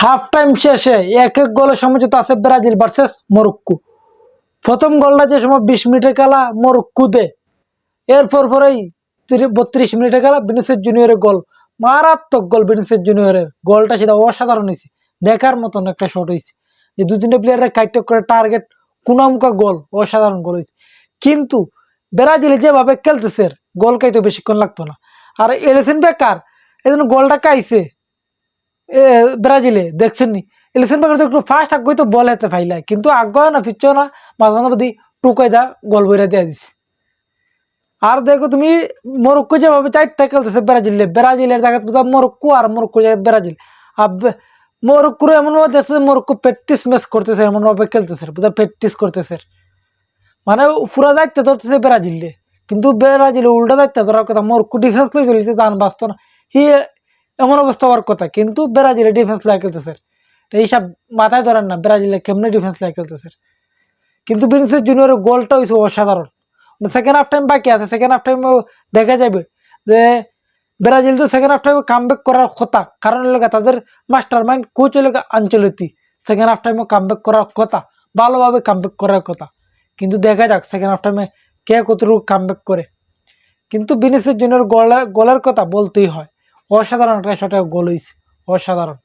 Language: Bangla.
হাফ টাইম শেষে এক এক গোলে সমঝোতা আছে ব্রাজিল ভার্সেস মরক্কো। প্রথম গোলটা যে সময় 20 মিনিটে খেলা মরক্কো দে, এরপর পরেই 32 মিনিটে খেলা ভিনিসিয়াস জুনিয়রের গোল, মারাত্মক গোল। ভিনিসিয়াস জুনিয়রের গোলটা সেটা অসাধারণ হয়েছে, দেখার মতন একটা শট হয়েছে, যে দু তিনটা প্লেয়ারের কাইট করে টার্গেট কুনামুকা গোল, অসাধারণ গোল হয়েছে। কিন্তু ব্রাজিল যেভাবে খেলতেছে গোল খাইতে বেশিক্ষণ লাগতো না। আর এলিসন বেকার এই গোলটা খাইছে ব্রাজিলে, দেখছেন নি? এলিসন বেকার তো একটু ফার্স্ট আগ্রহ তো বল হাতে ফাইলাই, কিন্তু আগ্রহ না ফিরছ না, মাঝে মাঝে টুকাই দা গোল বইরা দিয়ে দিছে। আর দেখো তুমি মরক্কো যেভাবে চারটা খেলতেছে ব্রাজিলের জায়গায় বুঝা মরক্কো, আর মরক্কো জায়গায় ব্রাজিল। আর মরক্কোর এমন ভাবে দেখছে মরক্কো প্র্যাকটিস ম্যাচ করতেছে, এমন ভাবে খেলতেছে, বুঝা প্র্যাকটিস করতেছে, মানে পুরা দায়িত্ব ধরতেছে ব্রাজিলে। কিন্তু ব্রাজিলে উল্টা দায়িত্ব ধরার কথা, মরক্কো ডিফেন্স লই চলেছে, জান বাঁচত না, হি এমন অবস্থা হওয়ার কথা, কিন্তু ব্রাজিলে ডিফেন্স লাই খেলতেছে। এইসব মাথায় ধরেন না ব্রাজিলে কেমনে ডিফেন্স লাই খেলতেছে। কিন্তু ভিনিসিয়াস জুনিয়রের গোলটা হয়েছে অসাধারণ। সেকেন্ড হাফ টাইম বাকি আছে, সেকেন্ড হাফ টাইমে দেখা যাবে যে ব্রাজিল তো সেকেন্ড হাফ টাইমে কামব্যাক করার কথা, কারণ এলাকা তাদের মাস্টার মাইন্ড কোচ এলাকা আঞ্চলিক, সেকেন্ড হাফ টাইমে কামব্যাক করার কথা, ভালোভাবে কামব্যাক করার কথা। কিন্তু দেখা যাক সেকেন্ড হাফ টাইমে কে কতটুকু কামব্যাক করে। কিন্তু ভিনিসিয়াস জুনিয়র গোলের কথা বলতেই হয়, অসাধারণ একটা শটে গোল হয়েছে, অসাধারণ।